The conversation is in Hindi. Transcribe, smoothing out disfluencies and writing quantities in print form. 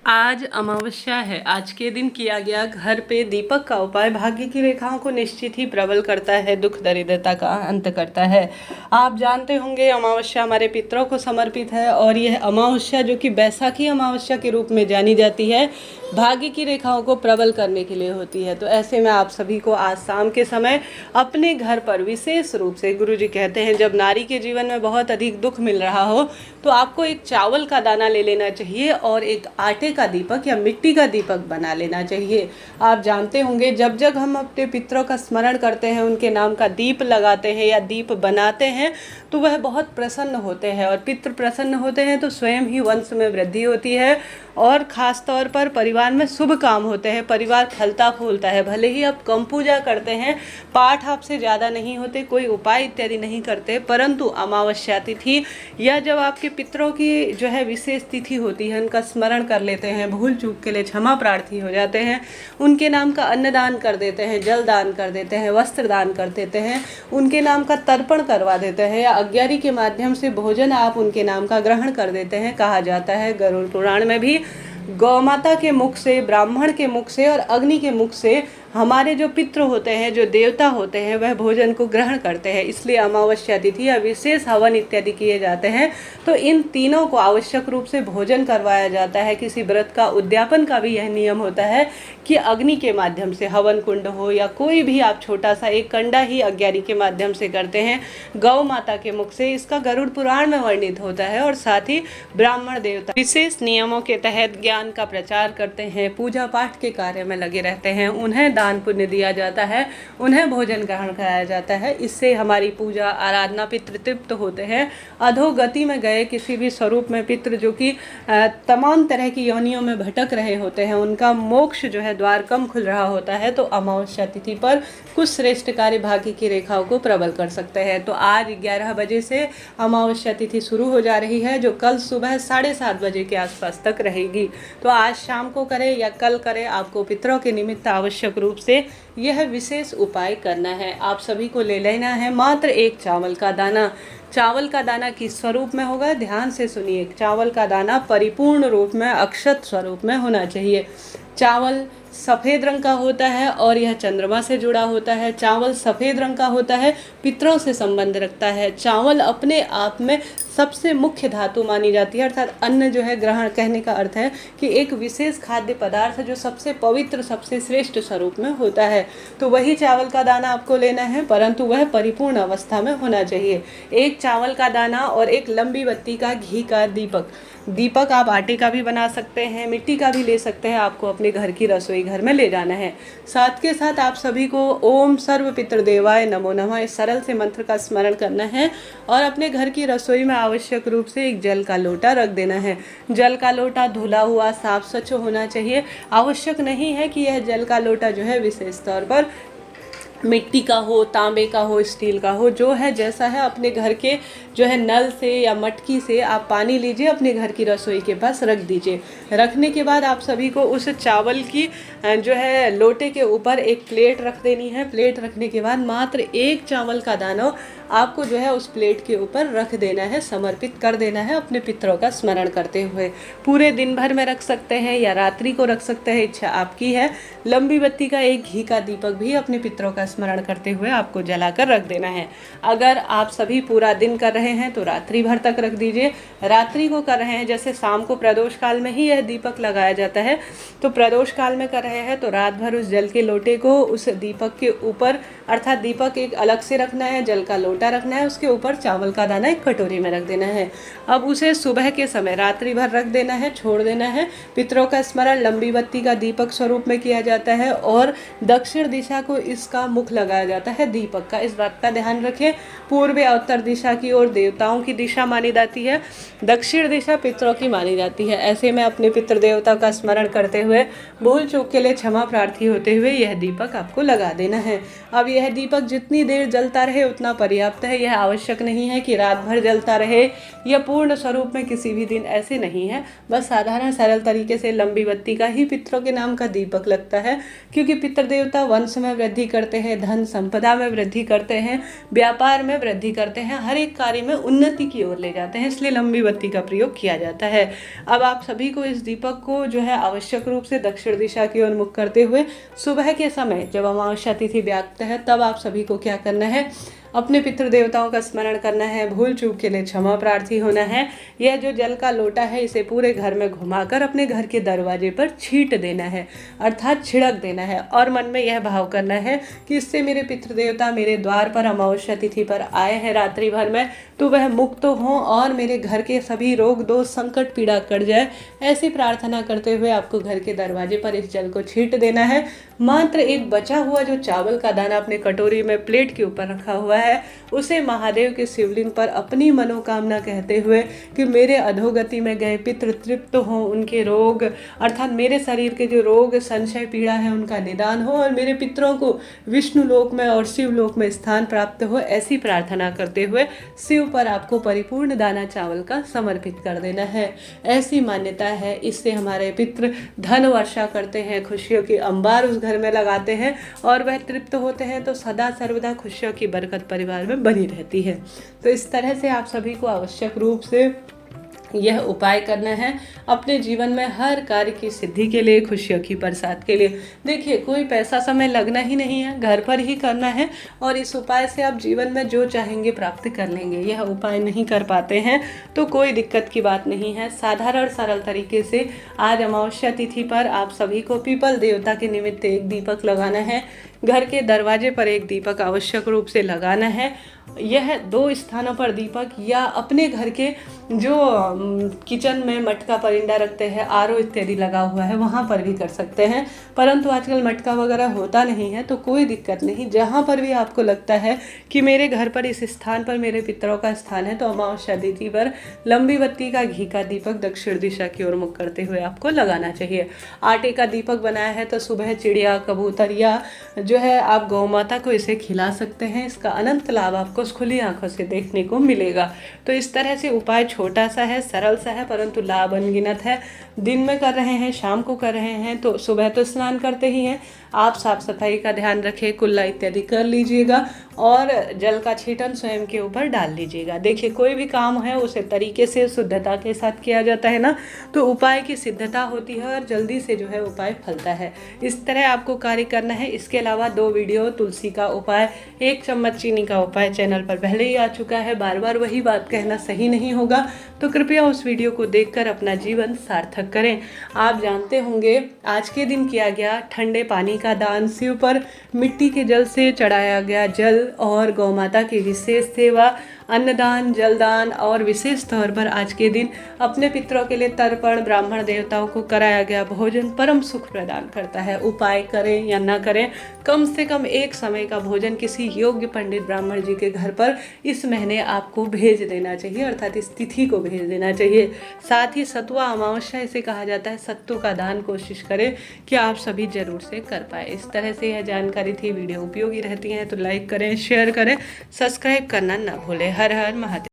आज अमावस्या है। आज के दिन किया गया घर पे दीपक का उपाय भाग्य की रेखाओं को निश्चित ही प्रबल करता है, दुख दरिद्रता का अंत करता है। आप जानते होंगे अमावस्या हमारे पितरों को समर्पित है और यह अमावस्या जो कि बैसाखी अमावस्या के रूप में जानी जाती है, भाग्य की रेखाओं को प्रबल करने के लिए होती है। तो ऐसे में आप सभी को आज शाम के समय अपने घर पर विशेष रूप से गुरुजी कहते हैं, जब नारी के जीवन में बहुत अधिक दुख मिल रहा हो तो आपको एक चावल का दाना ले लेना चाहिए और एक आटे का दीपक या मिट्टी का दीपक बना लेना चाहिए। आप जानते होंगे जब जब हम अपने पितरों का स्मरण करते हैं, उनके नाम का दीप लगाते हैं या दीप बनाते हैं तो वह बहुत प्रसन्न होते हैं और पितृ प्रसन्न होते हैं तो स्वयं ही वंश में वृद्धि होती है और ख़ास तौर पर परिवार में शुभ काम होते हैं, परिवार फलता फूलता है। भले ही आप कम पूजा करते हैं, पाठ आपसे ज़्यादा नहीं होते, कोई उपाय इत्यादि नहीं करते, परंतु अमावस्या तिथि या जब आपके पितरों की जो है विशेष तिथि होती है, उनका स्मरण कर लेते हैं, भूल चूक के लिए क्षमा प्रार्थी हो जाते हैं, उनके नाम का अन्नदान कर देते हैं, जल दान कर देते हैं, वस्त्र दान कर देते हैं, उनके नाम का तर्पण करवा देते हैं या अज्ञारी के माध्यम से भोजन आप उनके नाम का ग्रहण कर देते हैं। कहा जाता है गरुड़ पुराण में भी, गौ माता के मुख से, ब्राह्मण के मुख से और अग्नि के मुख से हमारे जो पितृ होते हैं, जो देवता होते हैं, वह भोजन को ग्रहण करते हैं। इसलिए अमावस्या तिथि या विशेष हवन इत्यादि किए जाते हैं तो इन तीनों को आवश्यक रूप से भोजन करवाया जाता है। किसी व्रत का उद्यापन का भी यह नियम होता है कि अग्नि के माध्यम से हवन कुंड हो या कोई भी आप छोटा सा एक कंडा ही अज्ञानी के माध्यम से करते हैं, गौ माता के मुख से। इसका गरुड़ पुराण में वर्णित होता है और साथ ही ब्राह्मण देवता विशेष नियमों के तहत ज्ञान का प्रचार करते हैं, पूजा पाठ के कार्य में लगे रहते हैं, उन्हें दान पुण्य दिया जाता है, उन्हें भोजन ग्रहण कराया जाता है। इससे हमारी पूजा आराधना पितृ तृप्त होते हैं। अधोगति में गए किसी भी स्वरूप में पितृ जो कि तमाम तरह की योनियों में भटक रहे होते हैं, उनका मोक्ष जो है द्वार कम खुल रहा होता है तो अमावस्या तिथि पर कुछ श्रेष्ठ कार्य भाग्य की रेखाओं को प्रबल कर सकते हैं। तो आज 11 बजे से अमावस्या तिथि शुरू हो जा रही है, जो कल सुबह 7:30 बजे के आसपास तक रहेगी। तो आज शाम को करें या कल करें, आपको पितरों के निमित्त आवश्यक रूप से यह विशेष उपाय करना है। आप सभी को ले लेना है मात्र एक चावल का दाना। चावल का दाना किस स्वरूप में होगा, ध्यान से सुनिए। चावल का दाना परिपूर्ण रूप में अक्षत स्वरूप में होना चाहिए। चावल सफ़ेद रंग का होता है और यह चंद्रमा से जुड़ा होता है। चावल सफ़ेद रंग का होता है, पितरों से संबंध रखता है। चावल अपने आप में सबसे मुख्य धातु मानी जाती है, अर्थात अन्न जो है ग्रहण, कहने का अर्थ है कि एक विशेष खाद्य पदार्थ जो सबसे पवित्र, सबसे श्रेष्ठ स्वरूप में होता है। तो वही चावल का दाना आपको लेना है, परंतु वह परिपूर्ण अवस्था में होना चाहिए। एक चावल का दाना और एक लंबी बत्ती का घी का दीपक आप आटे का भी बना सकते हैं, मिट्टी का भी ले सकते हैं, आपको अपने घर की रसोई घर में ले जाना है। साथ के साथ आप सभी को ओम सर्व पितृदेवाय नमो नमः इस सरल से मंत्र का स्मरण करना है और अपने घर की रसोई में आवश्यक रूप से एक जल का लोटा रख देना है। जल का लोटा धुला हुआ साफ स्वच्छ होना चाहिए। आवश्यक नहीं है कि यह जल का लोटा जो है विशेष तौर पर मिट्टी का हो, तांबे का हो, स्टील का हो, जो है जैसा है अपने घर के जो है नल से या मटकी से आप पानी लीजिए, अपने घर की रसोई के पास रख दीजिए। रखने के बाद आप सभी को उस चावल की जो है लोटे के ऊपर एक प्लेट रख देनी है। प्लेट रखने के बाद मात्र एक चावल का दाना आपको जो है उस प्लेट के ऊपर रख देना है, समर्पित कर देना है अपने पितरों का स्मरण करते हुए। पूरे दिन भर में रख सकते हैं या रात्रि को रख सकते हैं, इच्छा आपकी है। लंबी बत्ती का एक घी का दीपक भी अपने पितरों का स्मरण करते हुए आपको जलाकर रख देना है। अगर आप सभी पूरा दिन कर रहे हैं तो रात्रि भर तक रख दीजिए। रात्रि को कर रहे हैं, जैसे शाम को प्रदोष काल में ही यह दीपक लगाया जाता है, तो प्रदोष काल में कर रहे हैं तो रात भर उस जल के लोटे को उस दीपक के ऊपर, अर्थात दीपक एक अलग से रखना है, जल का लोटा रखना है, उसके ऊपर चावल का दाना एक कटोरी में रख देना है। अब उसे सुबह के समय रात्रि भर रख देना है, छोड़ देना है। पितरों का स्मरण लंबी बत्ती का दीपक स्वरूप में किया जाता है और दक्षिण दिशा को इसका मुख लगाया जाता है दीपक का। इस बात का ध्यान रखें, पूर्व या उत्तर दिशा की ओर देवताओं की दिशा मानी जाती है, दक्षिण दिशा पितरों की मानी जाती है। ऐसे में अपने पितृ देवता का स्मरण करते हुए, भूल चूक के लिए क्षमा प्रार्थी होते हुए यह दीपक आपको लगा देना है। अब यह दीपक जितनी देर जलता रहे उतना पर्याप्त पर्याप्त है। यह आवश्यक नहीं है कि रात भर जलता रहे या पूर्ण स्वरूप में किसी भी दिन, ऐसे नहीं है। बस साधारण सरल तरीके से लंबी बत्ती का ही पितरों के नाम का दीपक लगता है, क्योंकि पितृ देवता वंश में वृद्धि करते हैं, धन संपदा में वृद्धि करते हैं, व्यापार में वृद्धि करते हैं, हर एक कार्य में उन्नति की ओर ले जाते हैं, इसलिए लंबी बत्ती का प्रयोग किया जाता है। अब आप सभी को इस दीपक को जो है आवश्यक रूप से दक्षिण दिशा की ओर मुख करते हुए सुबह के समय जब अमावस्या तिथि व्याप्त है तब आप सभी को क्या करना है, अपने पितृ देवताओं का स्मरण करना है, भूल चूक के लिए क्षमा प्रार्थी होना है। यह जो जल का लोटा है इसे पूरे घर में घुमाकर अपने घर के दरवाजे पर छींट देना है, अर्थात छिड़क देना है, और मन में यह भाव करना है कि इससे मेरे पितृ देवता मेरे द्वार पर अमावस्या तिथि पर आए हैं रात्रि भर में, तो वह मुक्त हों और मेरे घर के सभी रोग दोष संकट पीड़ा कट जाए। ऐसी प्रार्थना करते हुए आपको घर के दरवाजे पर इस जल को छींट देना है। मात्र एक बचा हुआ जो चावल का दाना अपने कटोरी में प्लेट के ऊपर रखा हुआ है उसे महादेव के शिवलिंग पर अपनी मनोकामना कहते हुए कि मेरे अधोगति में गए पितृ तृप्त हों, उनके रोग अर्थात मेरे शरीर के जो रोग संशय पीड़ा है उनका निदान हो और मेरे पितरों को विष्णु लोक में और शिव लोक में स्थान प्राप्त हो, ऐसी प्रार्थना करते हुए शिव पर आपको परिपूर्ण दाना चावल का समर्पित कर देना है। ऐसी मान्यता है, इससे हमारे पितृ धन वर्षा करते हैं, खुशियों की अंबार उस घर में लगाते हैं और वह तृप्त होते हैं, तो सदा सर्वदा खुशियों की बरकत परिवार में बनी रहती है। तो इस तरह से आप सभी को आवश्यक रूप से यह उपाय करना है अपने जीवन में हर कार्य की सिद्धि के लिए, खुशियों की बरसात के लिए। देखिए, कोई पैसा समय लगना ही नहीं है, घर पर ही करना है और इस उपाय से आप जीवन में जो चाहेंगे प्राप्त कर लेंगे। यह उपाय नहीं कर पाते हैं तो कोई दिक्कत की बात नहीं है। साधारण सरल तरीके से आज अमावस्या तिथि पर आप सभी को पीपल देवता के निमित्त एक दीपक लगाना है, घर के दरवाजे पर एक दीपक आवश्यक रूप से लगाना है। यह 2 स्थानों पर दीपक या अपने घर के जो किचन में मटका परिंदा रखते हैं, आरओ इत्यादि लगा हुआ है, वहाँ पर भी कर सकते हैं, परंतु आजकल मटका वगैरह होता नहीं है तो कोई दिक्कत नहीं। जहाँ पर भी आपको लगता है कि मेरे घर पर इस स्थान पर मेरे पितरों का स्थान है, तो अमावस्या तिथि पर लंबी बत्ती का घी का दीपक दक्षिण दिशा की ओर मुख करते हुए आपको लगाना चाहिए। आटे का दीपक बनाया है तो सुबह चिड़िया, कबूतर या जो है आप गौ माता को इसे खिला सकते हैं। इसका अनंत लाभ आपको खुली आंखों से देखने को मिलेगा। तो इस तरह से उपाय छोटा सा है, सरल सा है, परंतु लाभ अनगिनत है। दिन में कर रहे हैं, शाम को कर रहे हैं, तो सुबह तो स्नान करते ही हैं, आप साफ सफाई का ध्यान रखें, कुल्ला इत्यादि कर लीजिएगा और जल का छींटन स्वयं के ऊपर डाल लीजिएगा। देखिए, कोई भी काम है उसे तरीके से शुद्धता के साथ किया जाता है ना, तो उपाय की सिद्धता होती है और जल्दी से जो है उपाय फलता है। इस तरह आपको कार्य करना है। इसके अलावा 2 वीडियो तुलसी का उपाय, 1 चम्मच चीनी का उपाय चैनल पर पहले ही आ चुका है। बार बार वही बात कहना सही नहीं होगा, तो कृपया उस वीडियो को देखकर अपना जीवन सार्थक करें। आप जानते होंगे आज के दिन किया गया ठंडे पानी का दान, शिव पर मिट्टी के जल से चढ़ाया गया जल और गौ माता की विशेष सेवा, अन्नदान, जलदान और विशेष तौर पर आज के दिन अपने पितरों के लिए तर्पण, ब्राह्मण देवताओं को कराया गया भोजन परम सुख प्रदान करता है। उपाय करें या ना करें, कम से कम एक समय का भोजन किसी योग्य पंडित ब्राह्मण जी के घर पर इस महीने आपको भेज देना चाहिए, अर्थात इस तिथि को भेज देना चाहिए। साथ ही सतुआ अमावस्या इसे कहा जाता है, सत्तू का दान कोशिश करें कि आप सभी जरूर से कर पाए। इस तरह से यह जानकारी थी, वीडियो उपयोगी रहती है तो लाइक करें, शेयर करें, सब्सक्राइब करना ना भूलें। हर हर महादेव।